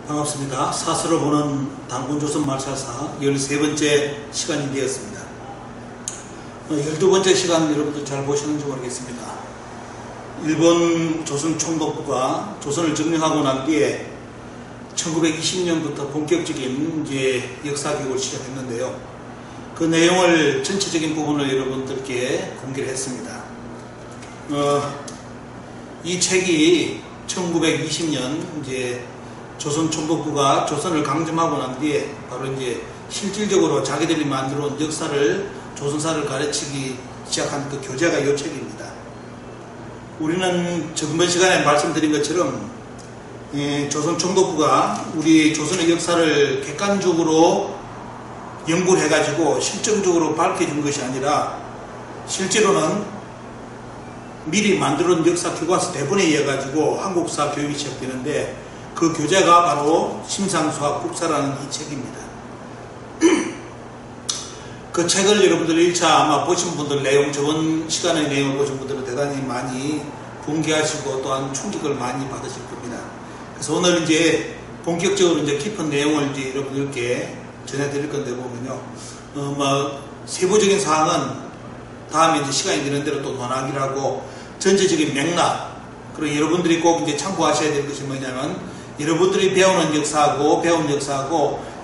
반갑습니다. 사설을 보는 단군조선 말살사 13번째 시간이 되었습니다. 12번째 시간 여러분들 잘 보시는지 모르겠습니다. 일본 조선 총독부가 조선을 점령하고 난 뒤에 1920년부터 본격적인 역사 교육을 시작했는데요. 그 내용을 전체적인 부분을 여러분들께 공개를 했습니다. 이 책이 1920년 조선 총독부가 조선을 강점하고 난 뒤에 바로 실질적으로 자기들이 만들어 온 역사를, 조선사를 가르치기 시작한 그 교재가 이 책입니다. 우리는 저번 시간에 말씀드린 것처럼 조선 총독부가 우리 조선의 역사를 객관적으로 연구를 해가지고 실정적으로 밝혀준 것이 아니라 실제로는 미리 만들어 온 역사 교과서 대본에 의해 가지고 한국사 교육이 시작되는데 그 교재가 바로 심상수학국사라는 이 책입니다. 그 책을 여러분들 1차 아마 보신 분들 저번 시간의 내용을 보신 분들은 대단히 많이 분개하시고 또한 충격을 많이 받으실 겁니다. 그래서 오늘 본격적으로 깊은 내용을 여러분들께 전해드릴 건데 보면요. 세부적인 사항은 다음에 시간이 되는 대로 또 논하기로 하고 전체적인 맥락, 그리고 여러분들이 꼭 참고하셔야 될 것이 뭐냐면 여러분들이 배운 역사하고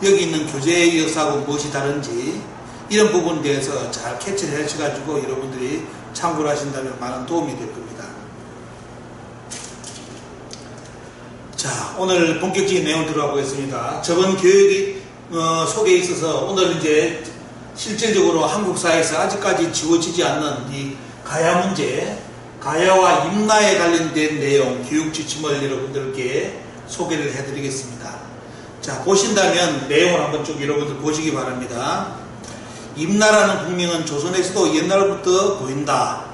여기 있는 교재의 역사하고 무엇이 다른지 이런 부분에 대해서 잘 캐치를 하셔가지고 여러분들이 참고를 하신다면 많은 도움이 될 겁니다. 자, 오늘 본격적인 내용 들어가 보겠습니다. 저번 교육이 속에 있어서 오늘 실질적으로 한국사에서 아직까지 지워지지 않는 이 가야 문제, 가야와 임나에 관련된 내용, 교육 지침을 여러분들께 소개를 해드리겠습니다. 자, 보신다면 내용을 한번 쭉 여러분들 보시기 바랍니다. 임나라는 국명은 조선에서도 옛날부터 보인다.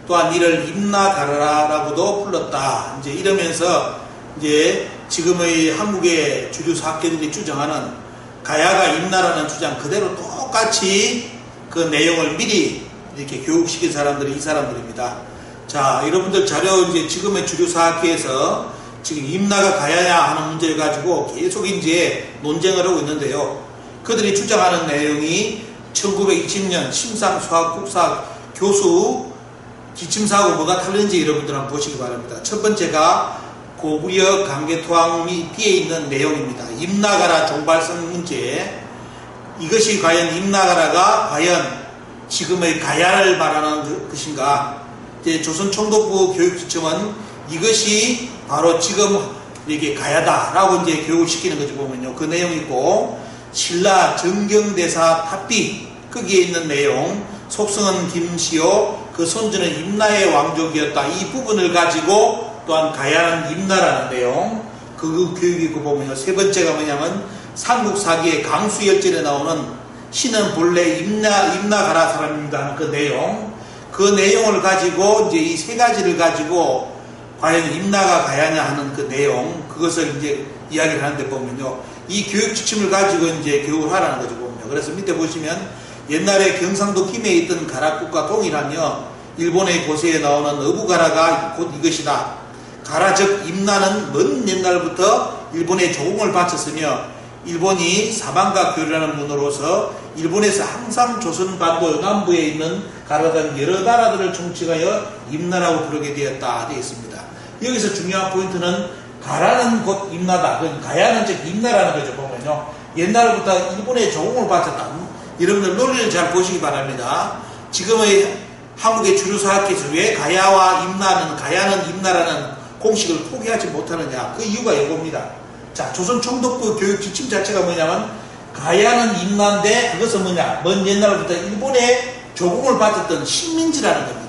또한 이를 임나가라라고도 불렀다. 이러면서 지금의 한국의 주류 사학계들이 주장하는 가야가 임나라는 주장 그대로 똑같이 그 내용을 미리 이렇게 교육시킨 사람들이 이 사람들입니다. 자, 여러분들 자료 지금의 주류 사학계에서 지금 임나가 가야냐 하는 문제를 가지고 계속 논쟁을 하고 있는데요. 그들이 주장하는 내용이 1920년 심상수학국사 교수 지침사하고 뭐가 다른지 여러분들 한번 보시기 바랍니다. 첫 번째가 고구려 강계토항이 뒤에 있는 내용입니다. 임나가라 종발성 문제. 이것이 과연 임나가라가 과연 지금의 가야를 말하는 것인가? 조선 총독부 교육지침은 이것이 바로 지금 이게 가야다라고 교육을 시키는 거죠. 보면요. 그 내용이 있고, 신라 정경대사 탑비 거기에 있는 내용, 속성은 김시오, 그 손주는 임나의 왕족이었다. 이 부분을 가지고 또한 가야는 임나라는 내용, 그 교육이 있고 보면요. 세 번째가 뭐냐면 삼국사기의 강수열전에 나오는 신은 본래 임나가라 사람입니다 하는 그 내용, 그 내용을 가지고 이 세 가지를 가지고 과연 임나가 가야냐 하는 그 내용, 그것을 이야기를 하는데 보면요. 이 교육 지침을 가지고 교육을 하라는 거죠, 보면요. 그래서 밑에 보시면 옛날에 경상도 김해에 있던 가락국과 동일하며 일본의 고세에 나오는 어부가라가 곧 이것이다. 가라 즉 임나는 먼 옛날부터 일본에 조공을 바쳤으며 일본이 사방과 교류라는 문으로서 일본에서 항상 조선반도 남부에 있는 가라 등 여러 나라들을 총칙하여 임나라고 부르게 되었다 되어 있습니다. 여기서 중요한 포인트는 가라는 곧 임나다. 가야는 즉 임나라는 거죠. 보면요. 옛날부터 일본에 조공을 바쳤다. 여러분들 논리를 잘 보시기 바랍니다. 지금의 한국의 주류 사학에서 왜 가야는 임나라는 공식을 포기하지 못하느냐. 그 이유가 이겁니다. 자, 조선 총독부 교육 지침 자체가 뭐냐면 가야는 임나인데 그것은 뭐냐. 먼 옛날부터 일본에 조공을 받았던 식민지라는 겁니다.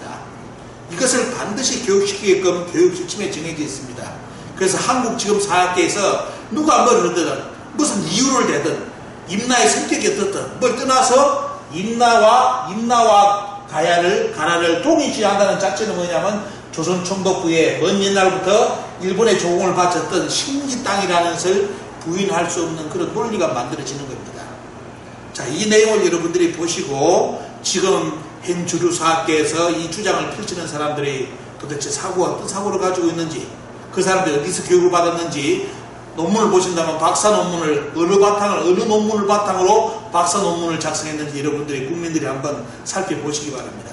이것을 반드시 교육시키게끔 교육 지침에 정해져 있습니다. 그래서 한국 지금 사학계에서 누가 뭘 하든 무슨 이유를 대든 임나의 성격이 어떻든 뭘 떠나서 임나와 가라를 동일시한다는 자체는 뭐냐면 조선 총독부의 먼 옛날부터 일본의 조공을 바쳤던 식민지 땅이라는 것을 부인할 수 없는 그런 논리가 만들어지는 겁니다. 자, 이 내용을 여러분들이 보시고 지금 현 주류 사학계에서 이 주장을 펼치는 사람들이 도대체 어떤 사고를 가지고 있는지, 그 사람들이 어디서 교육을 받았는지 논문을 보신다면 박사 논문을 어느 논문을 바탕으로 박사 논문을 작성했는지 여러분들이 국민들이 한번 살펴보시기 바랍니다.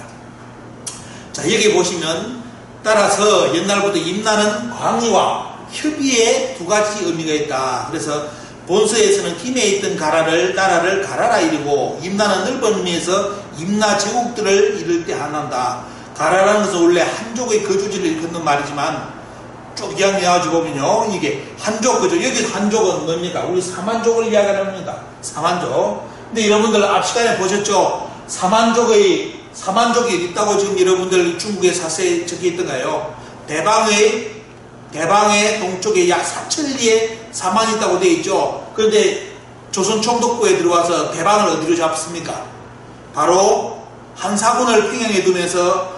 자, 여기 보시면 따라서 옛날부터 임나는 광의와 협의에 두 가지 의미가 있다. 그래서 본서에서는 김에 있던 나라를 가라라 이르고, 임나는 넓은 의미에서 임나 제국들을 이룰 때 한한다. 가라라는 것은 원래 한족의 거주지를 일컫는 말이지만 쭉 이야기해가지고 보면요, 이게 한족 거주, 여기 한족은 뭡니까? 우리 사만족을 이야기하는 겁니다. 사만족. 근데 여러분들 앞 시간에 보셨죠? 사만족이 있다고 지금 여러분들 중국에 사세에 적혀 있던가요? 대방의 동쪽에 약 4천리에 사만이 있다고 되어 있죠. 그런데 조선 총독부에 들어와서 대방을 어디로 잡습니까? 바로 한사군을 평양에 두면서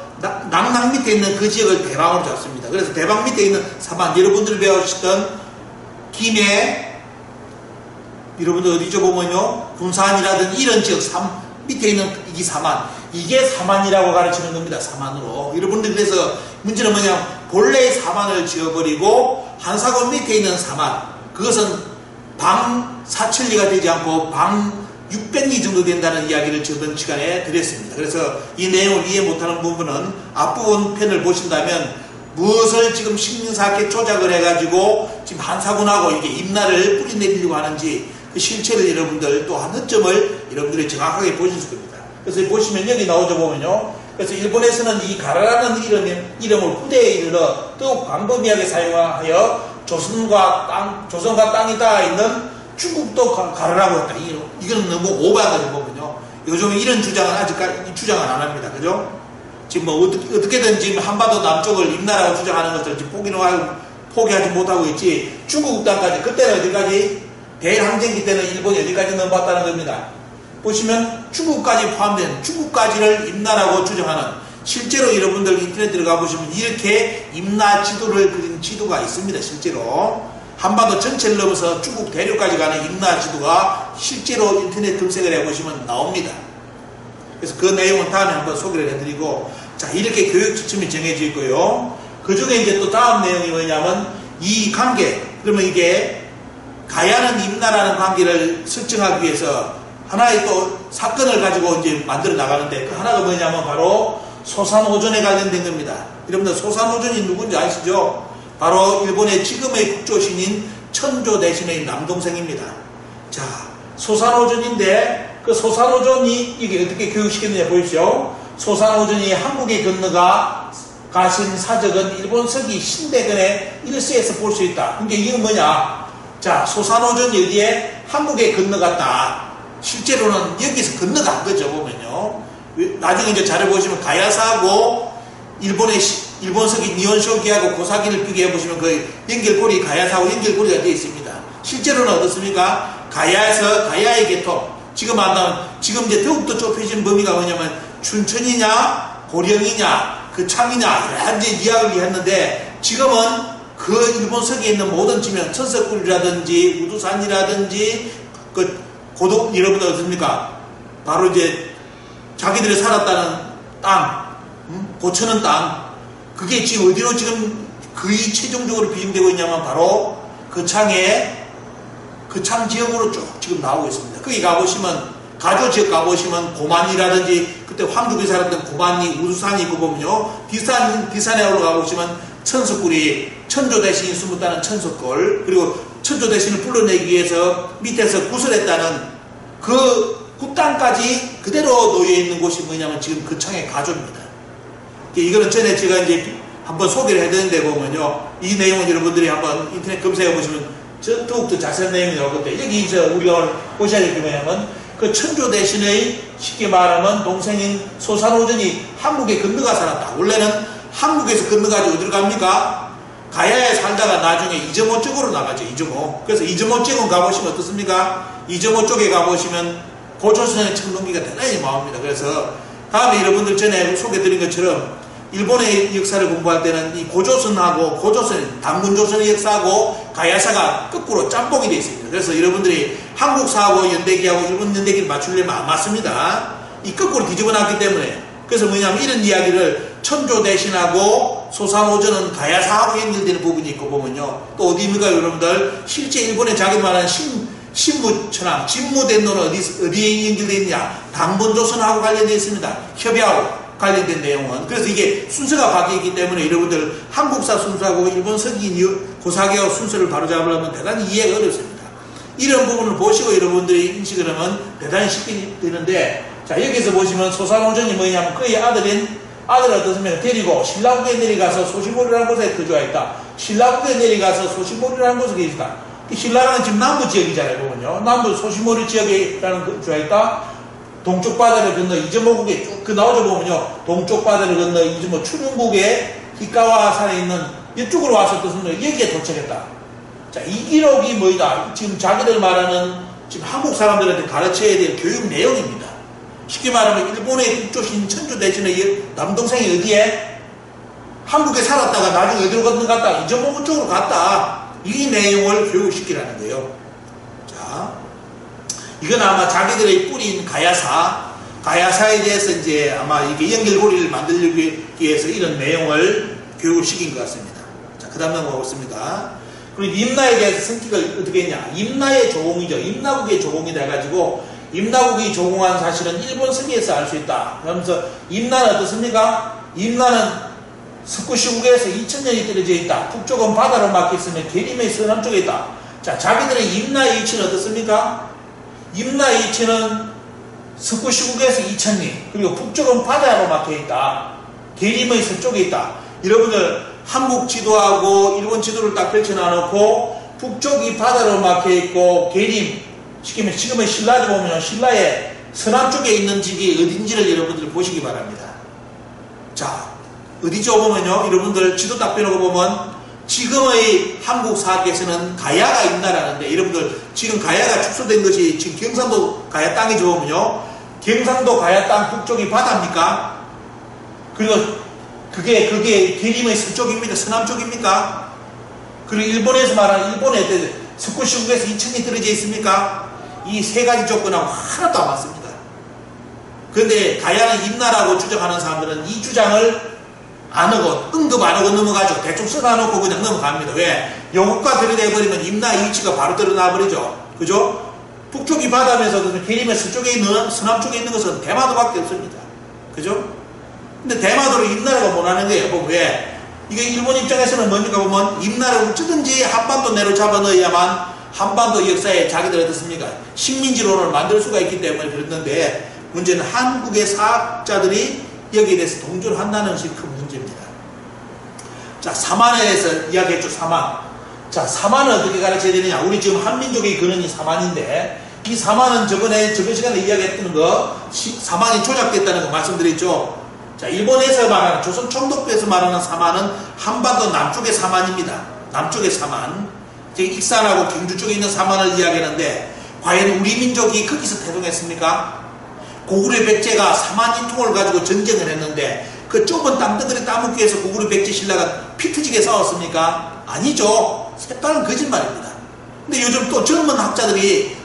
낙랑 밑에 있는 그 지역을 대방으로 잡습니다. 그래서 대방 밑에 있는 사만, 여러분들이 배우셨던 김해, 여러분들 어디죠 보면요, 군산이라든지 이런 지역 밑에 있는 이 사만, 이게 사만이라고 가르치는 겁니다. 사만으로. 여러분들 그래서 문제는 뭐냐, 본래의 사만을 지어버리고 한사군 밑에 있는 사만, 그것은 방 4천리가 되지 않고 방 600리 정도 된다는 이야기를 저번 시간에 드렸습니다. 그래서 이 내용을 이해 못하는 부분은 앞부분 편을 보신다면 무엇을 지금 식민사학계 조작을 해가지고 지금 한사군하고 이게 임나를 뿌리내리려고 하는지 그 실체를 여러분들 또 한 점을 여러분들이 정확하게 보실 겁니다. 그래서 보시면 여기 나오죠 보면요. 그래서 일본에서는 이 가라라는 이름을 후대에 이르러 더욱 광범위하게 사용하여 조선과 땅이 닿아 있는 중국도 가라라고 했다. 이건 너무 오버한 거죠 보면요. 요즘에 이런 주장은 아직까지 주장은 안 합니다. 그죠? 지금 뭐 어떻게든 지금 한반도 남쪽을 임나라고 주장하는 것들을 지금 포기하지 못하고 있지. 중국 땅까지, 그때는 어디까지? 대일항쟁기 때는 일본이 어디까지 넘어왔다는 겁니다. 보시면 중국까지 포함된, 중국까지를 임나라고 주장하는, 실제로 여러분들 인터넷 들어가 보시면 이렇게 임나 지도를 그린 지도가 있습니다. 실제로 한반도 전체를 넘어서 중국 대륙까지 가는 임나 지도가 실제로 인터넷 검색을 해보시면 나옵니다. 그래서 그 내용은 다음에 한번 소개를 해드리고, 자, 이렇게 교육 지침이 정해져 있고요. 그 중에 이제 또 다음 내용이 뭐냐면 이 관계, 그러면 이게 가야는 임나라는 관계를 설정하기 위해서 하나의 또 사건을 가지고 이제 만들어 나가는데, 그 하나가 뭐냐면 바로 소산오존에 관련된 겁니다. 여러분들 소산오존이 누군지 아시죠? 바로 일본의 지금의 국조신인 천조 대신의 남동생입니다. 자, 소산오존인데 그 소산오존이 이게 어떻게 교육시켰느냐 보십시오. 소산오존이 한국에 건너가 가신 사적은 일본 서기 신대근의 일서에서 볼 수 있다. 그러니까 이건 뭐냐? 자, 소산오존이 어디에? 한국에 건너갔다. 실제로는 여기서 건너간 거죠, 보면요. 나중에 이제 자료 보시면 가야사하고 일본 서기 니혼쇼기하고 고사기를 비교해 보시면 그 연결고리, 가야사하고 연결고리가 되어 있습니다. 실제로는 어떻습니까? 가야의 계통. 지금 이제 더욱더 좁혀진 범위가 뭐냐면 춘천이냐, 고령이냐, 그 창이냐, 이런 이제 이야기를 했는데, 지금은 그 일본 서기에 있는 모든 지명, 천석굴이라든지, 우두산이라든지, 그 고독, 여러분들 어떻습니까? 바로 이제 자기들이 살았다는 땅, 고쳐는 땅, 그게 지금 어디로 지금 거의 최종적으로 비중되고 있냐면 바로 그 창 지역으로 쭉 지금 나오고 있습니다. 거기 가보시면, 가조 지역 가보시면 고만이라든지, 그때 황족이 살았던 고만이, 우두산이 있고 보면요. 비산에 올라가 보시면 천석굴이, 천조 대신이 숨었다는 천석굴, 그리고 천조 대신을 불러내기 위해서 밑에서 구설했다는 그 굿땅까지 그대로 놓여있는 곳이 뭐냐면 지금 그 창의 가조입니다. 이거는 전에 제가 이제 한번 소개를 해드렸는데 보면요. 이 내용은 여러분들이 한번 인터넷 검색해 보시면 더욱더 자세한 내용이 나올 건데, 여기 이제 우리가 오늘 보셔야 될 게 뭐냐면 그 천조 대신의 쉽게 말하면 동생인 소산오존이 한국에 건너가 살았다. 원래는 한국에서 건너가지고 어디로 갑니까? 가야에 살다가 나중에 이점호 쪽으로 나가죠. 이점호. 그래서 이점호 쪽은 가보시면 어떻습니까? 이점호 쪽에 가보시면 고조선의 청동기가 대단히 많습니다. 그래서 다음에 여러분들 전에 소개드린 것처럼 일본의 역사를 공부할 때는 이 고조선하고 단문조선의 역사하고 가야사가 거꾸로 짬뽕이 되어 있습니다. 그래서 여러분들이 한국사하고 연대기하고 일본 연대기를 맞추려면 안 맞습니다. 이 거꾸로 뒤집어 놨기 때문에. 그래서 뭐냐면 이런 이야기를 천조 대신하고 또 소사노조는 가야사하고 연결되는 부분이 있고 보면요. 또 어디입니까 여러분들? 실제 일본의 자기 말하는 신무천황, 진무덴노는 어디에 연결되어 있느냐? 당분조선하고 관련되어 있습니다. 협의하고 관련된 내용은. 그래서 이게 순서가 바뀌기 때문에 여러분들 한국사 순서하고 일본 서기 고사계와 순서를 바로잡으려면 대단히 이해가 어렵습니다. 이런 부분을 보시고 여러분들이 인식을 하면 대단히 쉽게 되는데, 자, 여기서 보시면 소사노전이 뭐냐면 그의 아들을 어떻습니까? 데리고 신라국에 내려가서 소시몰이라는 곳에 거주하였다. 신라국에 내려가서 소시몰이라는 곳에 계시다. 신라는 지금 남부 지역이잖아요, 보면요. 남부 소시몰이 지역에 거주하였다. 동쪽 바다를 건너 이즈모국에 쭉 나오죠 보면요. 동쪽 바다를 건너 이즈모 추륜국의 히카와산에 있는 이쪽으로 와서 뜻은 여기에 도착했다. 자, 이 기록이 뭐이다? 지금 자기들 말하는 지금 한국 사람들한테 가르쳐야 될 교육 내용입니다. 쉽게 말하면 일본의 국조신 천주 대신에 남동생이 어디에? 한국에 살았다가 나중에 어디로 건너갔다? 이즈모국 쪽으로 갔다. 이 내용을 교육시키라는 거예요. 자, 이건 아마 자기들의 뿌리인 가야사에 대해서 이제 아마 이게 연결고리를 만들기 위해서 이런 내용을 교육시킨 것 같습니다. 자, 그 다음 넘어가겠습니다. 그리고 임나에 대해서 성격을 어떻게 했냐. 임나의 조공이죠. 임나국의 조공이다 해가지고 임나국이 조공한 사실은 일본 서기에서 알 수 있다. 그러면서 임나는 어떻습니까? 임나는 스쿠시국에서 2000년이 떨어져 있다. 북쪽은 바다로 막혀있으면 계림의 서남쪽에 있다. 자, 자기들의 임나의 위치는 어떻습니까? 임나의 위치는 스쿠시국에서 2000리, 그리고 북쪽은 바다로 막혀있다. 계림의 서쪽에 있다. 여러분들 한국 지도하고 일본 지도를 딱 펼쳐놔놓고 북쪽이 바다로 막혀있고 계림, 지금의 신라를 보면 신라의 서남쪽에 있는 지역이 어딘지를 여러분들 보시기 바랍니다. 자, 어디죠 보면요. 여러분들 지도 딱 펴놓고 보면 지금의 한국 사학에서는 가야가 있나라는데, 여러분들 지금 가야가 축소된 것이 지금 경상도 가야 땅이 좋으면요. 경상도 가야 땅 북쪽이 바다입니까? 그리고 그게 계림의 서쪽입니까? 서남쪽입니까? 그리고 일본에서 말하는 일본의 스쿠시국에서 2000이 떨어져 있습니까? 이 세 가지 조건하고 하나도 안 맞습니다. 그런데 가야는 임나라고 주장하는 사람들은 이 주장을 안 하고 언급 안 하고 넘어가죠. 대충 써놔놓고 그냥 넘어갑니다. 왜? 영국과 들이대버리면 임나의 위치가 바로 드러나버리죠. 그죠? 북쪽이 바다면서 계림의 서쪽에 있는 서남쪽에 있는 것은 대마도밖에 없습니다. 그죠? 근데 대마도를 임나라가 못하는 거예요. 보면 왜? 이게 일본 입장에서는 뭡니까 보면 임나라를 어쩌든지 한반도 내로 잡아 넣어야만 한반도 역사에 자기들 어떻습니까? 식민지론을 만들 수가 있기 때문에 그랬는데, 문제는 한국의 사학자들이 여기에 대해서 동조를 한다는 것이 큰 문제입니다. 자, 사만에 대해서 이야기했죠. 사만. 자, 사만은 어떻게 가르쳐야 되느냐. 우리 지금 한민족의 근원이 사만인데, 이 사만은 저번 시간에 이야기했던 거, 사만이 조작됐다는 거 말씀드렸죠. 자, 일본에서 말하는, 조선 총독부에서 말하는 사만은 한반도 남쪽의 사만입니다. 남쪽의 사만. 익산하고 경주 쪽에 있는 사만을 이야기하는데, 과연 우리 민족이 거기서 태동했습니까? 고구려 백제가 사만인통을 가지고 전쟁을 했는데, 그 좁은 땅덩어리 따먹기 위해서 고구려 백제 신라가 피 터지게 싸웠습니까? 아니죠. 색깔은 거짓말입니다. 근데 요즘 또 젊은 학자들이,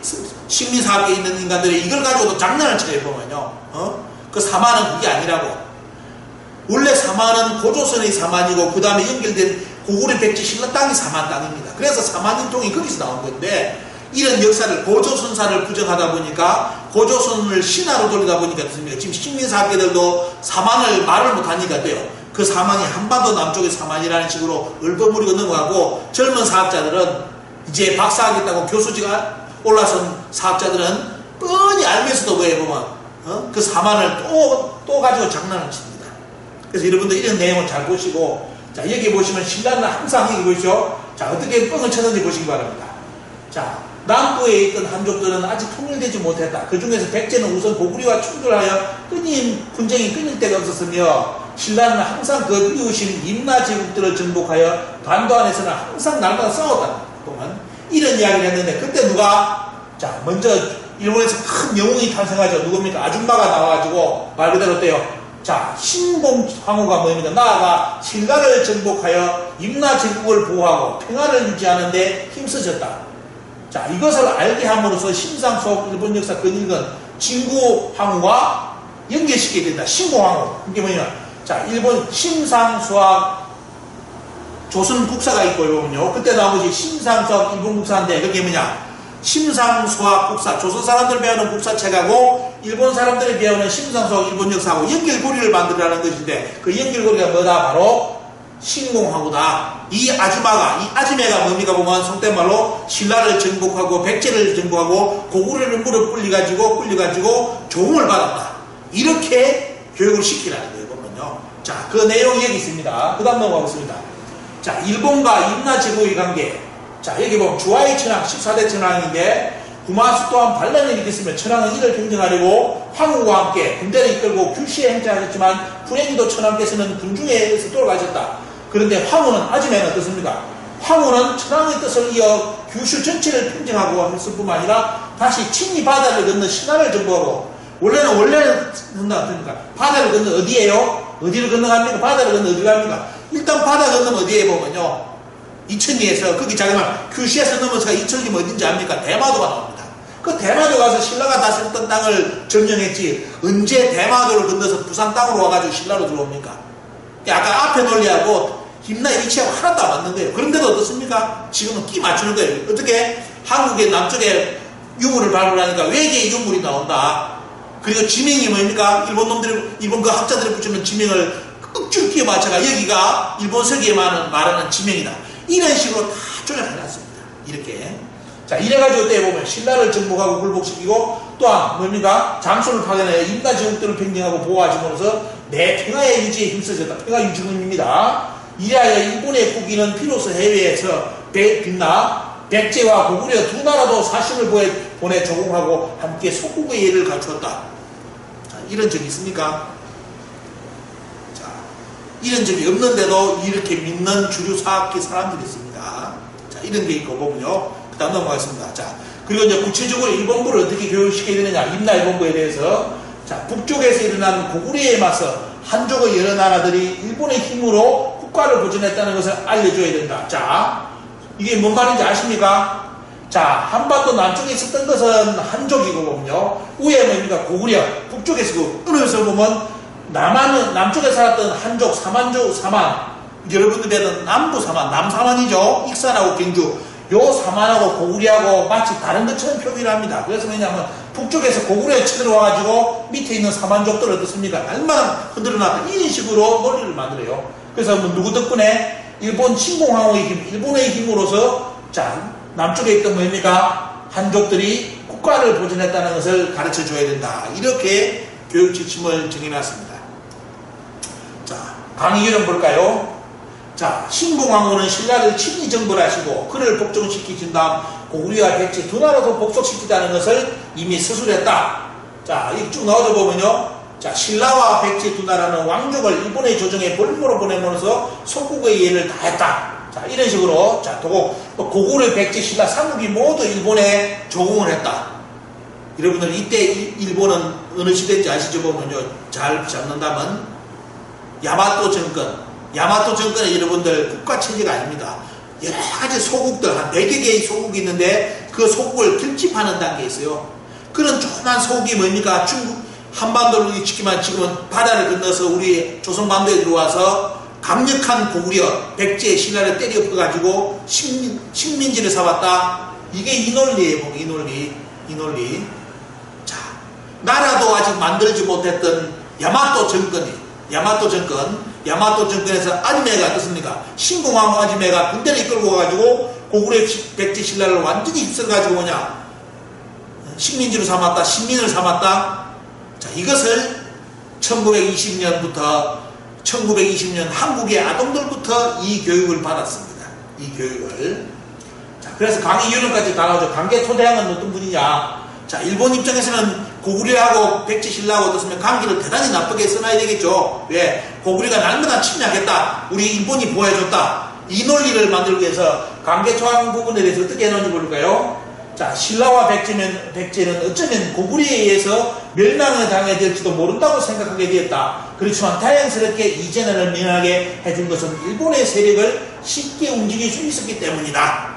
식민사학계에 있는 인간들이 이걸 가지고도 장난을 쳐요, 보면요. 그 사만은 그게 아니라고. 원래 사만은 고조선의 사만이고, 그 다음에 연결된 고구려 백제 신라 땅이 사만 땅입니다. 그래서 사만인통이 거기서 나온 건데, 이런 역사를 고조선사를 부정하다 보니까 고조선을 신화로 돌리다 보니까 어떻습니까? 지금 식민사학계들도 사만을 말을 못하니까 돼요. 그 사만이 한반도 남쪽의 사만이라는 식으로 얼버무리고 넘어가고, 젊은 사학자들은 이제 박사하겠다고 교수지가 올라선 사학자들은 뻔히 알면서도 왜 보면 그 사만을 또 가지고 장난을 칩니다. 그래서 여러분들 이런 내용을 잘 보시고, 자, 여기 보시면 신라는 항상 여기 보시죠. 자, 어떻게 뻥을 쳤는지 보시기 바랍니다. 자, 남부에 있던 한족들은 아직 통일되지 못했다. 그 중에서 백제는 우선 고구려와 충돌하여 분쟁이 끊일 데가 없었으며, 신라는 항상 그 이웃인 임나 제국들을 정복하여 반도 안에서는 항상 날마다 싸웠다. 동안 이런 이야기를 했는데, 그때 누가, 자, 먼저 일본에서 큰 영웅이 탄생하죠. 누굽니까? 아줌마가 나와가지고 말 그대로 어때요? 자, 신공황후가 뭐입니까? 나아가 신라를 정복하여 임나 제국을 보호하고 평화를 유지하는데 힘써졌다. 자, 이것을 알게 함으로써 심상수학 일본 역사 근일근 진구황후와 연결시키게 된다. 신공황후. 이게 뭐냐? 자, 일본 심상수학 조선 국사가 있고 보면요. 그때 나머지 심상수학 일본 국사인데 그게 뭐냐? 심상수학 국사, 조선 사람들 배우는 국사책하고 일본 사람들이 배우는 심상수학 일본 역사하고 연결고리를 만들라는 것인데 그 연결고리가 뭐다? 바로 신공하고다. 이 아줌매가 뭡니까 보면 속된 말로 신라를 정복하고 백제를 정복하고 고구려를 무릎 꿇려가지고 조공을 받았다. 이렇게 교육을 시키라는 거예요. 보면요. 자, 그 내용이 여기 있습니다. 그 다음 넘어가겠습니다. 자, 일본과 임나 제국의 관계. 자, 여기 보면 주하의 천황, 14대 천황인데 구마수 또한 반란을 일으켰으며 천황은 이를 평정하려고 황후와 함께 군대를 이끌고 규시에 행차하셨지만 불행히도 천황께서는 군중에서 돌아가셨다. 그런데 황후는 아즈메는 어떻습니까? 황후는 천황의 뜻을 이어 규슈 전체를 평정하고 했을 뿐만 아니라 다시 친히 바다를 건너 신라를 정복하고 원래는 어떻습니까? 바다를 건너 어디에요? 어디를 건너갑니까? 바다를 건너 어디를 갑니까? 일단 바다 건너면 어디에 보면요. 이천리에서 거기 자기만 규슈에서 넘어서 이천리면 어딘지 압니까? 대마도가 나옵니다. 그 대마도 가서 신라가 다스렸던 땅을 점령했지 언제 대마도를 건너서 부산 땅으로 와가지고 신라로 들어옵니까? 아까 앞에 논리하고 힘나의 위치하고 하나도 안 맞는 거예요. 그런데도 어떻습니까? 지금은 끼 맞추는 거예요. 어떻게? 한국의 남쪽에 유물을 발굴하니까 외계의 유물이 나온다. 그리고 지명이 뭡니까? 일본 그 학자들이 붙이는 지명을 억지로 끼워 맞춰가 여기가 일본 서기에 말하는 지명이다. 이런 식으로 다 조작해놨습니다. 이렇게. 자, 이래가지고 때에 보면 신라를 정복하고 굴복시키고 또한 뭡니까? 장소를 파견하여 임나 제국들을 평정하고 보호하심으로써 내 평화의 유지에 힘써졌다. 평화 유지군입니다. 이래하여 일본의 국기는 비로소 해외에서 빛나 백제와 고구려 두 나라도 사심을 보내 조공하고 함께 속국의 예를 갖추었다. 자, 이런 적이 있습니까? 자, 이런 적이 없는데도 이렇게 믿는 주류 사학계 사람들이 있습니다. 자, 이런 게 있고 보면요. 그 다음 넘어가겠습니다. 자, 그리고 이제 구체적으로 일본부를 어떻게 교육시켜야 되느냐. 임나 일본부에 대해서. 자, 북쪽에서 일어난 고구려에 맞서 한족의 여러 나라들이 일본의 힘으로 국가를 보존했다는 것을 알려줘야 된다. 자, 이게 뭔 말인지 아십니까? 자, 한반도 남쪽에 있었던 것은 한족이고 보면요. 위에 뭡니까? 고구려. 북쪽에서 어느에서 보면 남쪽에 살았던 한족, 사만. 여러분들이 아는 남부 사만, 남사만이죠. 익산하고 경주. 요 사만하고 고구려하고 마치 다른 것처럼 표기를 합니다. 그래서 왜냐하면 북쪽에서 고구려에 쳐들어와가지고 밑에 있는 사만족들 어떻습니까? 얼마나 흔들어놨다. 이런 식으로 논리를 만들어요. 그래서 뭐 누구 덕분에 일본 침공항의 힘, 일본의 힘으로서 자, 남쪽에 있던 뭡니까? 한족들이 국가를 보존했다는 것을 가르쳐 줘야 된다. 이렇게 교육 지침을 정해놨습니다. 자, 강의 유형 볼까요? 자, 신공항후는 신라를 친히 정벌 하시고 그를 복종시키신 다음 고구려와 백제 두 나라도 복속시키다는 것을 이미 서술했다. 자, 이렇게 쭉 나오다 보면요. 자, 신라와 백제 두 나라는 왕족을 일본의 조정에 볼모로 보내면서 속국의 예를 다했다. 자, 이런 식으로 자, 고구려, 백제, 신라 삼국이 모두 일본에 조공을 했다. 여러분들 이때 일본은 어느 시대인지 아시죠? 보면요. 잘 잡는다면 야마토 정권은 여러분들 국가체제가 아닙니다. 여러 가지 소국들, 한 4개 개의 소국이 있는데 그 소국을 결집하는 단계에 있어요. 그런 조그만 소국이 뭡니까? 중국, 한반도를 지키면 지금은 바다를 건너서 우리 조선반도에 들어와서 강력한 고구려, 백제, 신라를 때려 엎어가지고 식민지를 삼았다. 이게 이 논리예요. 이 논리. 자, 나라도 아직 만들지 못했던 야마토 정권에서 아즈메가 어떻습니까? 신공항 아즈메가 군대를 이끌고 가가지고 고구려, 백제, 신라를 완전히 휩쓸어가지고 뭐냐? 식민지로 삼았다. 식민을 삼았다. 자, 이것을 1920년 한국의 아동들부터 이 교육을 받았습니다. 이 교육을. 자, 그래서 강의 유형까지 다 나오죠. 강개토대왕은 어떤 분이냐? 자, 일본 입장에서는 고구려하고 백제, 신라하고 어떻습니까? 관계를 대단히 나쁘게 써놔야 되겠죠. 왜? 고구려가 날마다 침략했다. 우리 일본이 보호해줬다. 이 논리를 만들기 위해서 강개토왕 부분에 대해서 어떻게 해놓은지 볼까요? 자, 신라와 백제는 어쩌면 고구려에 의해서 멸망을 당해 될지도 모른다고 생각하게 되었다. 그렇지만 다행스럽게 이전을 면하게 해준 것은 일본의 세력을 쉽게 움직일 수 있었기 때문이다.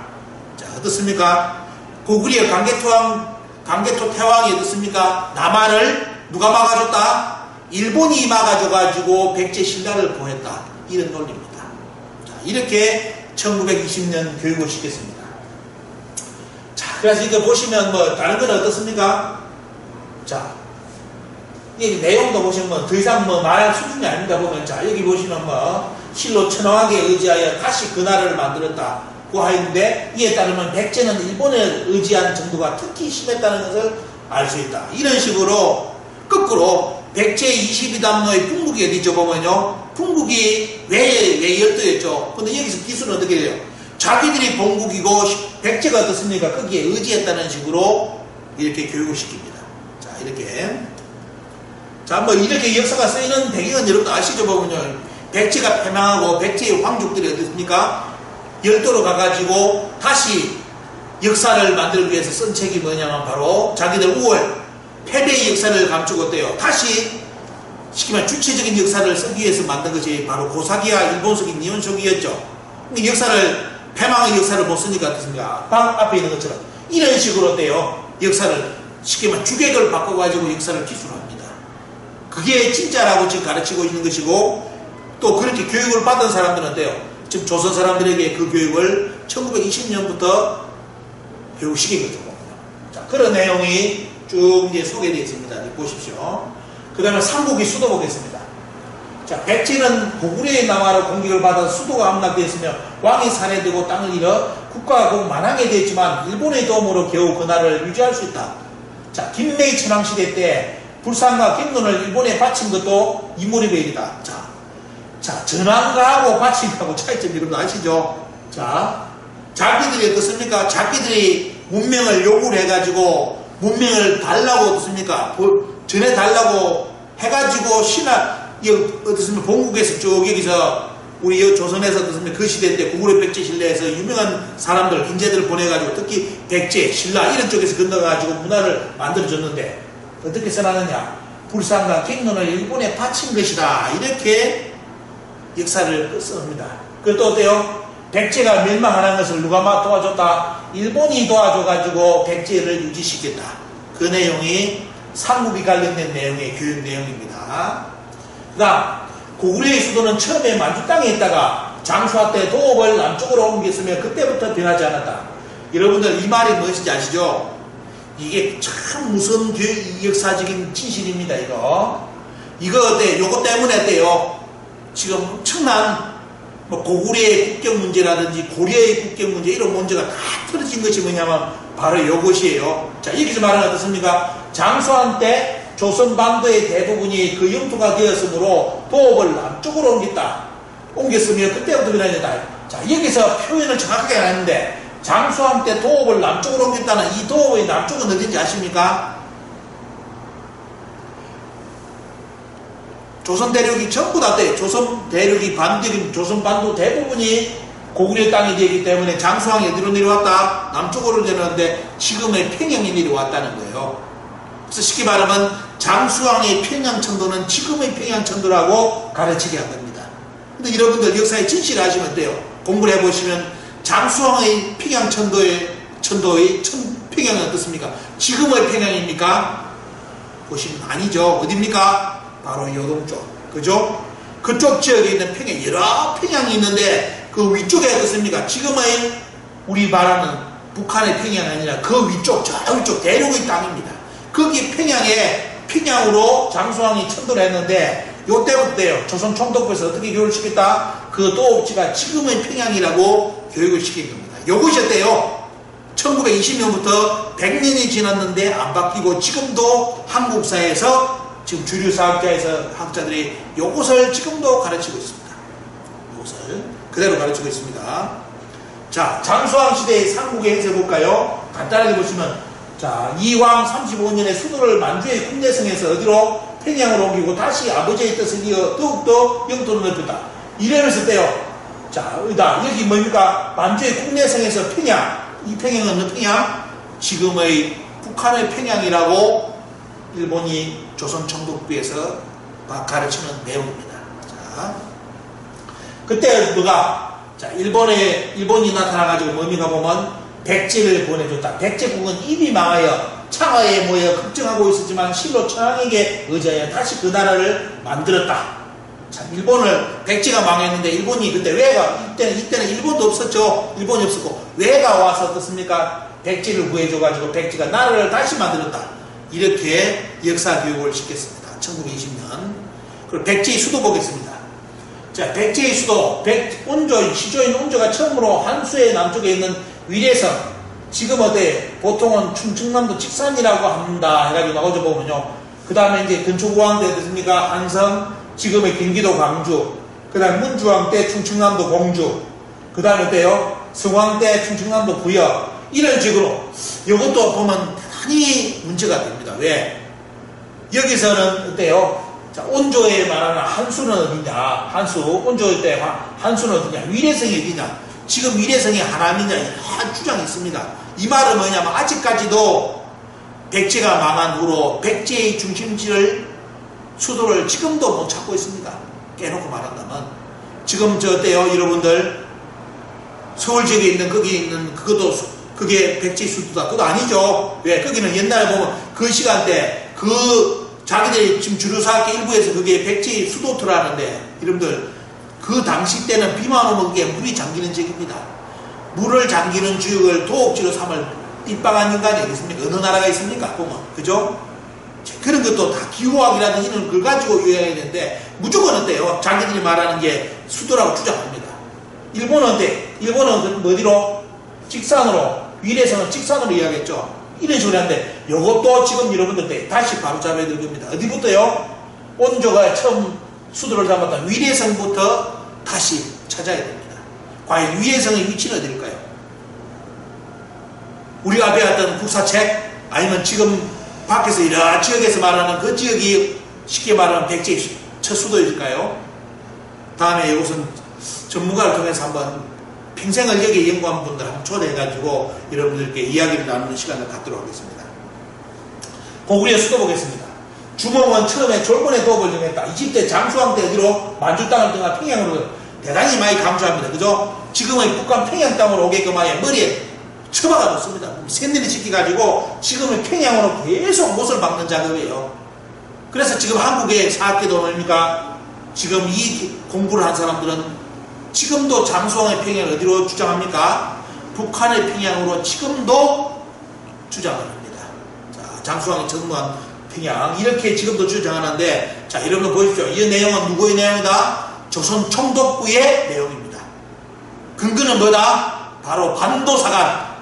자, 어떻습니까? 고구려 강개토 태왕이 어떻습니까? 남한을 누가 막아줬다? 일본이 막아줘가지고 백제 신라를 보냈다. 이런 논리입니다. 자, 이렇게 1920년 교육을 시켰습니다. 자, 그래서 이거 보시면 뭐 다른 건 어떻습니까? 자, 이 내용도 보시면 뭐 더 이상 뭐 말할 수준이 아닙니다. 보면 자, 여기 보시면 뭐 실로 천황에게 의지하여 다시 그 나라를 만들었다고 하였는데, 이에 따르면 백제는 일본에 의지한 정도가 특히 심했다는 것을 알 수 있다. 이런 식으로 거꾸로 백제 22담로의 풍국이 어디죠? 보면요, 풍국이 왜 열도였죠? 근데 여기서 기술은 어떻게 돼요? 자기들이 본국이고 백제가 어떻습니까? 거기에 의지했다는 식으로 이렇게 교육을 시킵니다. 자, 이렇게. 자, 뭐 이렇게 역사가 쓰이는 배경은 여러분 아시죠? 보면요, 백제가 패망하고 백제의 황족들이 어떻습니까? 열도로 가가지고 다시 역사를 만들기 위해서 쓴 책이 뭐냐면 바로 자기들 5월 패배의 역사를 감추고 어때요? 다시 시키면 주체적인 역사를 쓰기 위해서 만든 것이 바로 고사기와 일본서기 니혼쇼기였죠. 역사를, 패망의 역사를 못 쓰니까 어떻습니까? 방 앞에 있는 것처럼 이런 식으로 어때요? 역사를 시키면 주객을 바꿔가지고 역사를 기술합니다. 그게 진짜라고 지금 가르치고 있는 것이고, 또 그렇게 교육을 받은 사람들은 어때요? 지금 조선 사람들에게 그 교육을 1920년부터 교육시킨 거죠. 자, 그런 내용이 쭉 이제 소개되어 있습니다. 보십시오. 그 다음에 삼국의 수도 보겠습니다. 자, 백제는 고구려의 남하로 공격을 받아 수도가 함락되었으며 왕이 살해되고 땅을 잃어 국가가 곧 만황에 되었지만 일본의 도움으로 겨우 그 나라를 유지할 수 있다. 자, 김매희 천황시대 때 불상과 갱론을 일본에 바친 것도 이 무렵의 일이다. 자, 전황가하고 바친 거하고 차이점 여러분 아시죠? 자, 자기들이 어떻습니까? 자기들이 문명을 요구를 해가지고 문명을 달라고 어떻습니까? 전해달라고 해가지고 어떻습니까? 본국에서 쭉 여기서 우리 조선에서 어떻습니까? 그 시대 때 고구려 백제 신라에서 유명한 사람들, 인재들을 보내가지고 특히 백제, 신라 이런 쪽에서 건너가지고 문화를 만들어줬는데 어떻게 써놨느냐? 불상과 갱론을 일본에 바친 것이다. 이렇게 역사를 씁니다. 그리고 또 어때요? 백제가 멸망하는 것을 누가 도와줬다? 일본이 도와줘가지고 백제를 유지시켰다. 그 내용이 삼국이 관련된 내용의 교육 내용입니다. 그 다음, 고구려의 수도는 처음에 만주 땅에 있다가 장수화 때 도읍을 남쪽으로 옮겼으며 그때부터 변하지 않았다. 여러분들 이 말이 무엇인지 아시죠? 이게 참 무서운 역사적인 진실입니다. 이거 어때? 요거 때문에 어때요? 지금 엄청난 고구려의 국경 문제라든지 고려의 국경 문제 이런 문제가 다 터진 것이 뭐냐면 바로 이것이에요. 자, 여기서 말하는 어떻습니까? 장수한 때 조선 반도의 대부분이 그 영토가 되었으므로 도읍을 남쪽으로 옮겼으며 그때부터 변화했다. 자, 여기서 표현을 정확하게 안 했는데 장수한 때 도읍을 남쪽으로 옮겼다는 이 도읍의 남쪽은 어딘지 아십니까? 조선 대륙이 전부 다 돼. 조선 대륙이 조선 반도 대부분이 고구려 땅이 되기 때문에 장수왕이 어디로 내려왔다? 남쪽으로 내려왔는데 지금의 평양이 내려왔다는 거예요. 그래서 쉽게 말하면 장수왕의 평양천도는 지금의 평양천도라고 가르치게 한 겁니다. 근데 여러분들 역사의 진실을 아시면 어때요? 공부를 해보시면 장수왕의 평양천도의 평양은 어떻습니까? 지금의 평양입니까? 보시면 아니죠. 어딥니까? 바로 요동 쪽. 그죠? 그쪽 지역에 있는 평양, 여러 평양이 있는데 그 위쪽에 어떻습니까? 지금의 우리 말하는 북한의 평양이 아니라 그 위쪽, 저 위쪽 대륙의 땅입니다. 거기 평양으로 장수왕이 천도를 했는데 요때부터요. 조선 총독부에서 어떻게 교육을 시켰다? 그 도읍지가 지금의 평양이라고 교육을 시킨 겁니다. 요것이 어때요? 1920년부터 100년이 지났는데 안 바뀌고 지금도 한국사에서 지금 주류 학자들이 요것을 지금도 가르치고 있습니다. 요것을 그대로 가르치고 있습니다. 자, 장수왕 시대의 삼국의 행세 볼까요? 간단하게 보시면, 자, 이왕 35년에 수도를 만주의 국내성에서 어디로? 평양으로 옮기고 다시 아버지의 뜻을 이어 더욱더 영토를 넓혔다. 이러면서 때요. 자, 여기 뭡니까? 만주의 국내성에서 평양. 이 평양은 어느 평양? 지금의 북한의 평양이라고 일본이 조선 총독부에서 가르치는 내용입니다. 자, 그때 자, 일본이 나타나가지고 뭡니까 보면 백제를 보내줬다. 백제국은 이미 망하여 창하에 모여 걱정하고 있었지만 실로 천황에게 의지하여 다시 그 나라를 만들었다. 자, 일본을 백제가 망했는데 일본이 그때 이때는 일본도 없었죠. 일본이 없었고 왜가 와서 어떻습니까? 백제를 구해줘가지고 백제가 나라를 다시 만들었다. 이렇게 역사 교육을 시켰습니다. 1920년. 그리고 백제의 수도 보겠습니다. 자, 백제의 수도 시조인 온조가 처음으로 한수의 남쪽에 있는 위례성, 지금 어때? 보통은 충청남도 직산이라고 합니다. 해가지고 나오죠 보면요. 그 다음에 이제 근초고왕 때 됐습니까? 한성, 지금의 경기도 광주, 그 다음에 문주왕 때 충청남도 공주, 그 다음에 어때요? 성왕 때 충청남도 부여, 이런 식으로 이것도 보면 대단히 문제가 됩니다. 왜? 여기서는 어때요? 자, 온조에 말하는 한수는 어디냐? 온조 때 한수는 어디냐? 위례성이 어디냐? 지금 위례성이 하남이냐? 이런 주장이 있습니다. 이 말은 뭐냐면 아직까지도 백제가 망한 후로 백제의 중심지를 수도를 지금도 못 찾고 있습니다. 깨놓고 말한다면 지금 저 어때요? 여러분들 서울 지역에 있는 거기 있는 그게 백제 수도다. 그것도 아니죠. 왜? 거기는 옛날에 보면 그 시간대 자기들이 지금 주류사학계 일부에서 그게 백제의 수도트라는데 여러분들 그 당시 때는 비만 오면 그게 물이 잠기는 지역입니다. 물을 잠기는 지역을 도읍지로 삼을 삐빵한 인간이 어디 있습니까? 어느 나라가 있습니까? 보면 그죠? 그런 것도 다 기후학이라든지 이런 걸 가지고 유행해야 되는데 무조건 어때요? 자기들이 말하는 게 수도라고 주장합니다. 일본은 어때? 일본은 어디로? 직산으로, 위례성은 직산으로 이야기했죠. 이런 식으로 하는데 이것도 지금 여러분들 때 다시 바로 잡아야 될 겁니다. 어디부터요? 온조가 처음 수도를 잡았던 위례성부터 다시 찾아야 됩니다. 과연 위례성의 위치는 어디일까요? 우리가 배웠던 국사책 아니면 지금 밖에서 여러 지역에서 말하는 그 지역이 쉽게 말하면 백제의 첫 수도일까요? 다음에 이것은 전문가를 통해서 한번 평생을 여기에 연구한 분들 한번 초대해가지고 여러분들께 이야기를 나누는 시간을 갖도록 하겠습니다. 고구려 수도 보겠습니다. 주몽은 처음에 졸본의 도읍을 정했다. 20대 장수왕 때 어디로? 만주 땅을 떠나 평양으로 대단히 많이 강조합니다. 그죠? 지금의 북한 평양 땅으로 오게끔 하여 머리에 처박아 놓습니다. 샌들이 지켜가지고 지금의 평양으로 계속 못을 박는 작업이에요. 그래서 지금 한국의 사학계도 뭡니까? 지금 이 공부를 한 사람들은 지금도 장수왕의 평양을 어디로 주장합니까? 북한의 평양으로 지금도 주장을 합니다. 자, 장수왕이 전무한 평양 이렇게 지금도 주장하는데 자 여러분 보십시오. 이 내용은 누구의 내용이다? 조선 총독부의 내용입니다. 근거는 뭐다? 바로 반도사관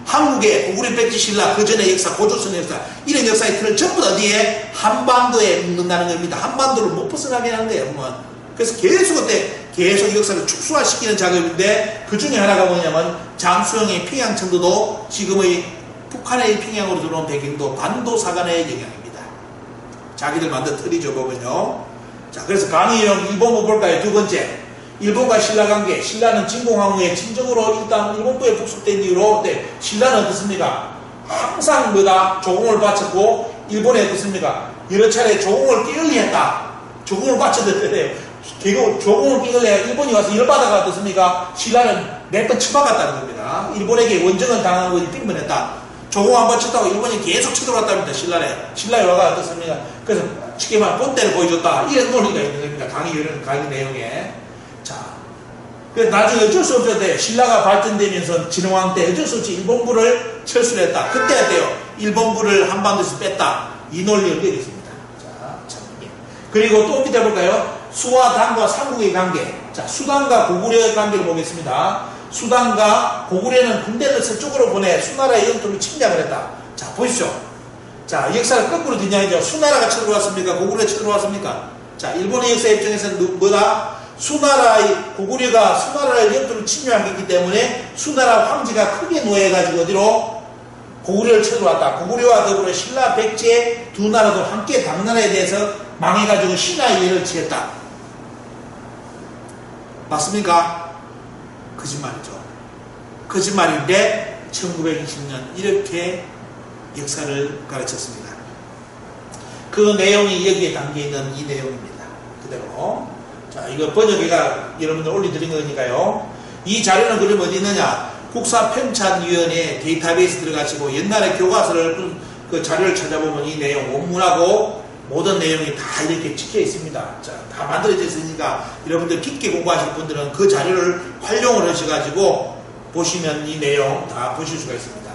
한국의 고구려 백제 신라 그 전의 역사 고조선의 역사 이런 역사의 틀을 전부 어디에? 한반도에 묻는다는 겁니다. 한반도를 못 벗어나게 하는 거예요. 그래서 계속 그때 계속 역사를 축소화시키는 작업인데 그 중에 하나가 뭐냐면 장수영의 평양천도도 지금의 북한의 평양으로 들어온 배경도 반도사관의 영향입니다. 자기들 만든 틀이죠 보면요. 자 그래서 강의용 일본부 볼까요? 두 번째 일본과 신라 관계. 신라는 진공황 후에 진정으로 일단 일본부에 복속된 이유로 신라는 어떻습니까? 항상 뭐다? 조공을 바쳤고 일본에 어떻습니까? 여러 차례 조공을 끼흘리했다. 조공을 바쳐드려야 돼요. 결국 조공을 끼흘려야 일본이 와서 열받아가 어떻습니까? 신라는 몇 번 처박았다는 겁니다. 일본에게 원정을 당하는 것이 빈번했다. 조공 한번 쳤다고 일본이 계속 쳐들어왔답니다. 신라에 와가 어떻습니까? 그래서 쉽게 말하면 본때를 보여줬다. 이런 논리가 있는 겁니다. 강의 내용에. 자, 그래서 나중에 어쩔 수 없었대요. 신라가 발전되면서 진흥왕 때 어쩔 수 없이 일본부를 철수를 했다. 그때 어때요? 일본부를 한반도에서 뺐다. 이 논리를 내렸습니다. 자, 참. 그리고 또 밑에 볼까요? 수와 당과 삼국의 관계. 자, 수당과 고구려의 관계를 보겠습니다. 수당과 고구려는 군대를 서쪽으로 보내 수나라의 영토를 침략을 했다. 자, 보십시오. 자, 역사를 거꾸로 뒷냥이죠. 수나라가 쳐들어왔습니까? 고구려가 쳐들어왔습니까? 자, 일본의 역사 입장에서는 뭐다? 고구려가 수나라의 영토를 침략했기 때문에 수나라 황제가 크게 노예해가지고 어디로? 고구려를 쳐들어왔다. 고구려와 더불어 신라, 백제 두 나라도 함께 당나라에 대해서 망해가지고 신라의 예를 지었다. 맞습니까? 거짓말이죠. 거짓말인데 1920년 이렇게 역사를 가르쳤습니다. 그 내용이 여기에 담겨있는 이 내용입니다. 그대로. 자, 이거 번역기가 여러분들 올려드린 거니까요. 이 자료는 그럼 어디 있느냐? 국사편찬위원회 데이터베이스 들어가시고 옛날에 교과서를 그 자료를 찾아보면 이 내용 원문하고 모든 내용이 다 이렇게 찍혀 있습니다. 자, 다 만들어져 있으니까 여러분들 깊게 공부하실 분들은 그 자료를 활용을 하셔가지고 보시면 이 내용 다 보실 수가 있습니다.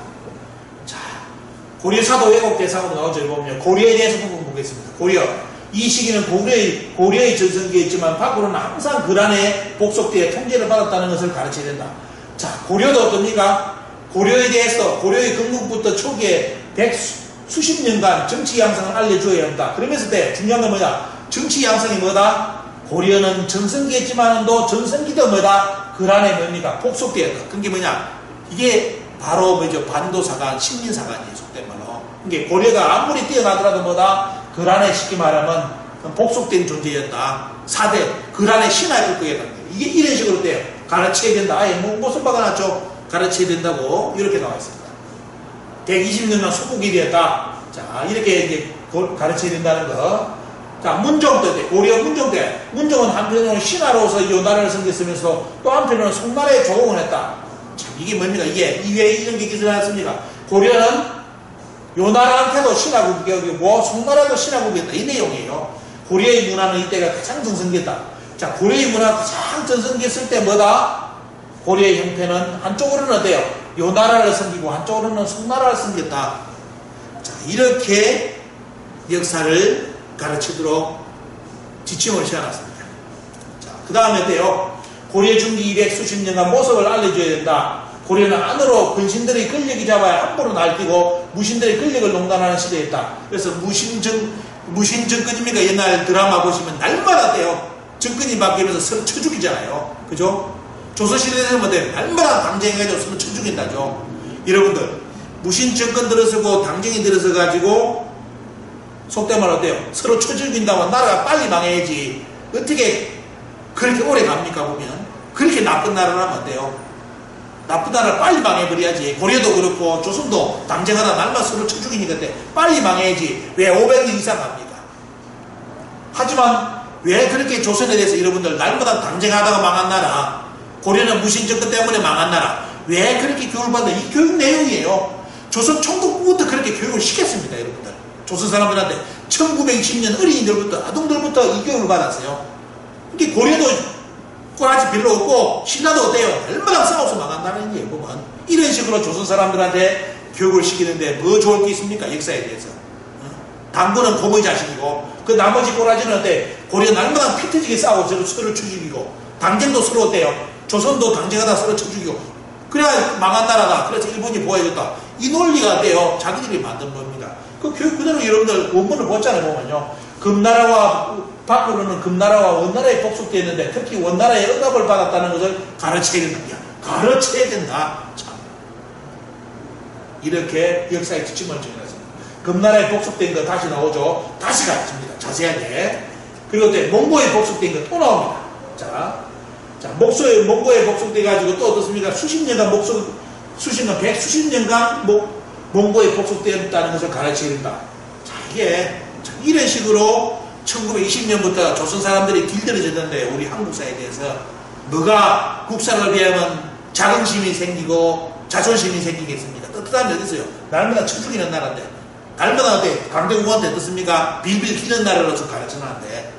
자, 고려 사도 왜곡 대상으로 나오죠. 이거 보면 고려에 대해서 부분 보겠습니다. 고려. 이 시기는 고려의 전성기였지만 밖으로는 항상 그란에 복속되어 통제를 받았다는 것을 가르쳐야 된다. 자, 고려도 어떻습니까? 고려에 대해서 고려의 건국부터 초기에 수십 년간 정치 양상을 알려줘야 한다. 그러면서 중요한 건 뭐냐? 정치 양상이 뭐다? 고려는 전성기였지만도 전성기도 뭐다? 그란에 뭡니까? 복속되었다. 그게 뭐냐? 이게 바로 뭐죠? 반도사관, 식민사관이에요. 속된 말로. 이게 고려가 아무리 뛰어나더라도 뭐다? 그란에 쉽게 말하면 복속된 존재였다. 4대 그란의 신하일 거겠다. 이게 이런 식으로 돼요. 가르쳐야 된다. 아예 무슨 바가 났죠? 가르쳐야 된다고 이렇게 나와 있습니다. 120년간 속국이 되었다. 자, 이렇게 이제 가르쳐야 된다는 거. 자, 문종 때, 고려 문종 때, 문종은 한편으로는 신하로서 요나라를 섬겼으면서 또 한편으로는 송나라에 조공을 했다. 참, 이게 뭡니까? 이게 이외에 이런 게 기술하였습니까? 고려는 요나라한테도 신하국이 여기고 송나라도 신하국이었다. 이 내용이에요. 고려의 문화는 이때가 가장 전성기였다. 자, 고려의 문화가 가장 전성기였을 때 뭐다? 고려의 형태는 한쪽으로는 어때요? 요나라를 섬기고 한쪽으로는 송나라를 섬겼다. 자, 이렇게 역사를 가르치도록 지침을 지어놨습니다. 자, 그 다음에 어때요? 고려 중기 200 수십 년간 모습을 알려줘야 된다. 고려는 안으로 근신들의 권력이 잡아야 함부로 날뛰고 무신들의 권력을 농단하는 시대였다. 그래서 무신 정권입니까? 옛날 드라마 보시면 날마다 돼요. 정권이 바뀌면서 서로 쳐 죽이잖아요. 그죠? 조선시대에는 뭐돼? 날마다 당쟁해가지고 서로 쳐 죽인다죠. 여러분들, 무신 정권 들어서고 당쟁이 들어서가지고 속된 말로 어때요? 서로 쳐 죽인다면 나라가 빨리 망해야지. 어떻게 그렇게 오래 갑니까? 보면. 그렇게 나쁜 나라라면 어때요? 나쁜 나라를 빨리 망해버려야지. 고려도 그렇고 조선도 당쟁하다 날마다 서로 쳐 죽이니까 빨리 망해야지. 왜 500년 이상 갑니까? 하지만 왜 그렇게 조선에 대해서 여러분들 날마다 당쟁하다가 망한 나라, 고려는 무신정권 때문에 망한 나라, 왜 그렇게 교육을 받나? 이 교육 내용이에요. 조선 총독부부터 그렇게 교육을 시켰습니다. 여러분들, 조선 사람들한테 1920년 어린이들부터 아동들부터 이 교육을 받았어요. 이게 고려도 꼬라지 별로 없고 신라도 어때요? 얼마나 싸워서 망한다는 얘기예요. 보면 이런 식으로 조선 사람들한테 교육을 시키는데 뭐 좋을 게 있습니까? 역사에 대해서. 당군은 고모의 자식이고 그 나머지 꼬라지는 어때? 고려 날마다 피 터지게 싸우고 서로 쳐 죽이고, 당쟁도 서로 어때요? 조선도 당쟁하다 서로 쳐 죽이고, 그래야 망한 나라다. 그래서 일본이 보호해줬다. 이 논리가 어때요? 자기들이 만든 겁니다. 그 교육 그대로 여러분들 원문을 보잖아요. 보면요, 금나라와 밖으로는 금나라와 원나라에 복속되었는데 특히 원나라의 응답을 받았다는 것을 가르쳐야 된다. 가르쳐야 된다. 참. 이렇게 역사의 지침을 정해놨습니다. 금나라에 복속된 거 다시 나오죠. 다시 가르칩니다. 자세하게. 그리고 또 몽고에 복속된 거 또 나옵니다. 자, 몽고에 복속돼가지고 또 어떻습니까? 수십 년간 몽고에 복속되었다는 것을 가르쳐야 된다. 자, 이게 이런 식으로 1920년부터 조선 사람들이 길들여졌는데 우리 한국사에 대해서 뭐가 국사를 위하면 자긍심이 생기고 자존심이 생기겠습니까? 떳떳함이 어디 있어요? 날마다 쳐 죽이는 나라인데, 날마다 어때? 강대국한테 어떻습니까? 빌빌 기는 나라로서 가르쳐놨는데,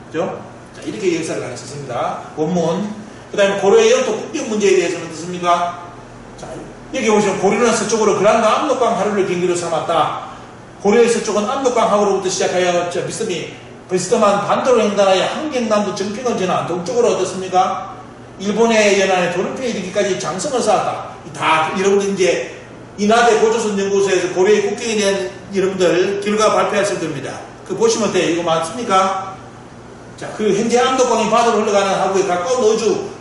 그죠? 자, 이렇게 역사를 가르쳤습니다. 원문. 그 다음에 고려의 영토 국경 문제에 대해서는 어떻습니까? 자, 여기 보시면 고려는 서쪽으로 그란과 압록강 하류를 경계로 삼았다. 고려의 서쪽은 압록강 하구로부터 시작하여 비스듬한 반도로 횡단하여 한경남도 정평을 지나 동쪽으로 어떻습니까? 일본의 연안에 도른평에 이르기까지 장성을 쌓았다. 다 여러분들 이제 인하대 고조선 연구소에서 고려의 국경에 대한 여러분들 결과 발표했을 겁니다. 그 보시면 돼요. 이거 맞습니까? 자, 그 현재 압록강이 바다로 흘러가는 하구에 가까운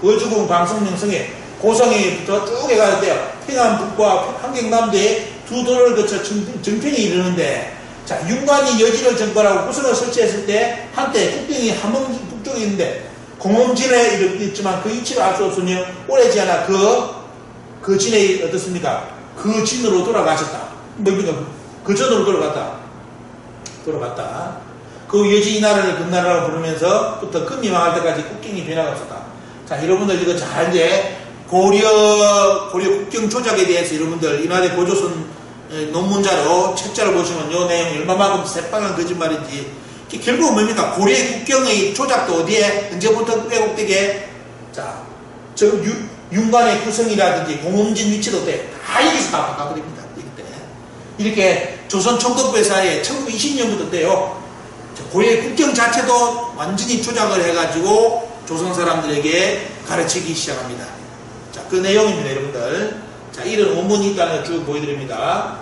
어주군 방성명성에 고성이 쭉 해가는데요. 평안북과 한경남도에 두 도를 거쳐 정평에 이르는데, 자, 윤관이 여지를 정벌하고 구성을 설치했을 때 한때 국경이 함흥 북쪽에 있는데 공홈진에 있지만 그 위치를 알 수 없으며 오래지 않아 그 진에 어떻습니까? 그 진으로 돌아가셨다. 뭡니까? 그 전으로 돌아갔다. 그 여지 이 나라를 금나라라고 부르면서부터 금이 망할 때까지 국경이 변화가 없었다. 자, 여러분들 이거 잘 이제 고려 국경 조작에 대해서 여러분들 인하대 고조선 논문자료, 책자를 보시면 이 내용이 얼마만큼 새빨간 거짓말인지, 결국은 뭡니까? 고려의 국경의 조작도 어디에, 언제부터 왜곡되게, 자, 저 윤관의 구성이라든지 공음진 위치도 돼. 다 여기서 다 바꿔버립니다. 이렇게 조선 총독부사에 1920년부터 때요. 고려의 국경 자체도 완전히 조작을 해가지고 조선 사람들에게 가르치기 시작합니다. 자, 그 내용입니다, 여러분들. 자, 이런 원문이 있다는 걸 쭉 보여드립니다.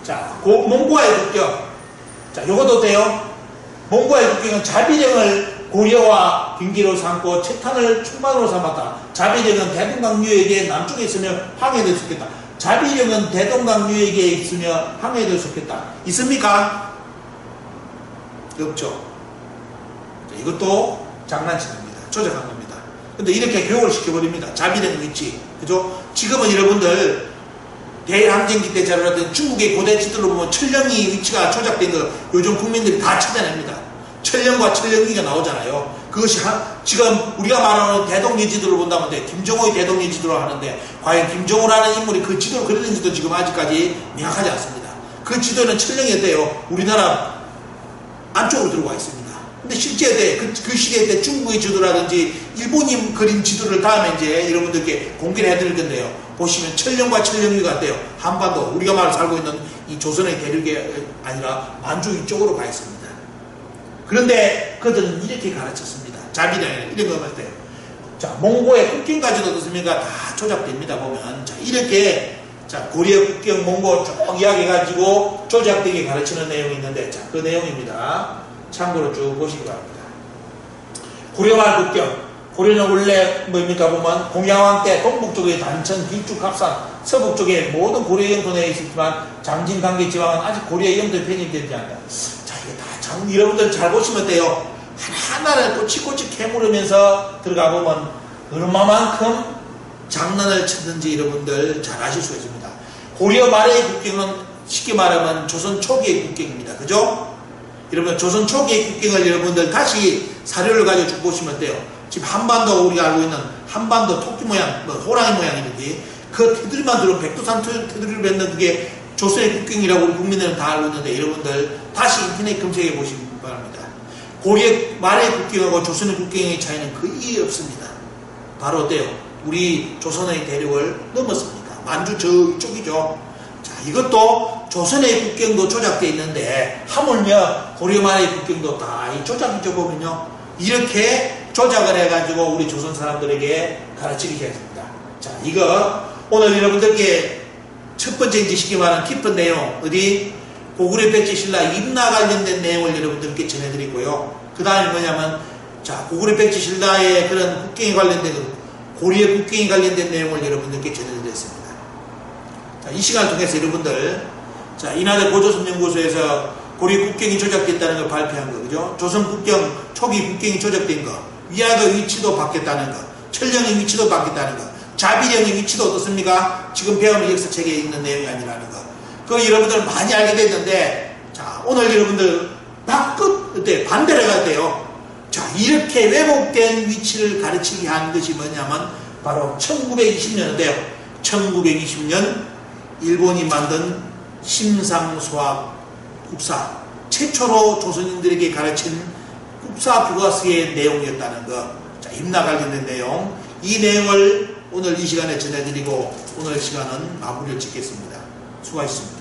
자, 몽고와의 국경. 자, 요것도 돼요. 몽고와의 국경은 자비령을 고려와 경기로 삼고 채탄을 충만으로 삼았다. 자비령은 대동강 유역에 남쪽에 있으면 항해될 수 있겠다. 자비령은 대동강 유역에 있으며 항해될 수 있겠다. 있습니까? 없죠. 자, 이것도 장난치는 겁니다. 조작한 겁니다. 근데 이렇게 교육을 시켜버립니다. 자비령 위치. 그죠? 지금은 여러분들 대항쟁기 때 자료라든 중국의 고대 지도로 보면 천령이 위치가 조작된 거 요즘 국민들이 다 찾아냅니다. 천령과 천령기가 나오잖아요. 그것이 지금 우리가 말하는 대동리 지도를 본다면 김정호의 대동리 지도를 하는데 과연 김정호라는 인물이 그 지도를 그렸는지도 지금 아직까지 명확하지 않습니다. 그 지도는 천령이었대요. 우리나라 안쪽으로 들어와 있습니다. 근데 실제 그 시기에 때 중국의 지도라든지 일본이 그린 지도를 다음에 이제 여러분들께 공개를 해드릴 건데요. 보시면 천령과 천령위가 같대요. 한반도 우리가 말로 살고 있는 이 조선의 대륙이 아니라 만주 이쪽으로 가 있습니다. 그런데 그들은 이렇게 가르쳤습니다. 자비령 이런 거 같아요. 자, 몽고의 국경까지도 어떻습니까? 다 조작됩니다. 보면 자, 이렇게 자, 고려 국경 몽고 쭉 이야기해가지고 조작되게 가르치는 내용이 있는데 자, 그 내용입니다. 참고로 쭉 보시기 바랍니다. 고려말 국경. 고려는 원래 뭡니까 보면 공양왕 때 동북 쪽에 단천, 길쭉, 합산, 서북 쪽에 모든 고려 영토내에 있었지만 장진, 강계 지방은 아직 고려 영토에 편입되지 않는다. 자, 이게 다 여러분들 잘 보시면 돼요. 하나하나를 꼬치꼬치 캐물으면서 들어가 보면 얼마만큼 장난을 쳤는지 여러분들 잘 아실 수 있습니다. 고려 말의 국경은 쉽게 말하면 조선 초기의 국경입니다. 그죠? 여러분 조선 초기의 국경을 여러분들 다시 사료를 가지고 쭉 보시면 돼요. 지금 한반도 우리가 알고 있는 한반도 토끼 모양, 호랑이 모양이든지 그 테두리만 들어오면 백두산 테두리를 뱉는 그게 조선의 국경이라고 우리 국민들은 다 알고 있는데 여러분들 다시 인터넷 검색해 보시기 바랍니다. 고려 말의 국경하고 조선의 국경의 차이는 거의 없습니다. 바로 어때요? 우리 조선의 대륙을 넘었습니다. 만주 저쪽이죠. 자, 이것도 조선의 국경도 조작되어 있는데 하물며 고려 말의 국경도 다 이 조작이죠. 보면요. 이렇게 조작을 해가지고 우리 조선 사람들에게 가르치기 시작했습니다. 자, 이거 오늘 여러분들께 첫 번째 이제 쉽게 말하는 깊은 내용 어디 고구려 백제 신라 임나 관련된 내용을 여러분들께 전해드리고요. 그 다음에 뭐냐면 자 고구려 백제 신라의 그런 국경에 관련된 고려 국경에 관련된 내용을 여러분들께 전해드렸습니다. 자, 이 시간을 통해서 여러분들 자 인하대 고조선연구소에서 고려 국경이 조작됐다는 걸 발표한 거, 그죠? 조선 국경 초기 국경이 조작된 거, 위약의 위치도 바뀌었다는 거, 천령의 위치도 바뀌었다는 거, 자비령의 위치도 어떻습니까? 지금 배우는 역사책에 있는 내용이 아니라는 거. 그 여러분들 많이 알게 됐는데, 자 오늘 여러분들 반대로 가야 돼요. 자 이렇게 왜곡된 위치를 가르치게 한 것이 뭐냐면 바로 1920년인데요. 1920년 일본이 만든 심상수학 국사 최초로 조선인들에게 가르친 국사 교과서의 내용이었다는 것. 자, 임나 관련된 내용. 이 내용을 오늘 이 시간에 전해드리고 오늘 시간은 마무리를 짓겠습니다. 수고하셨습니다.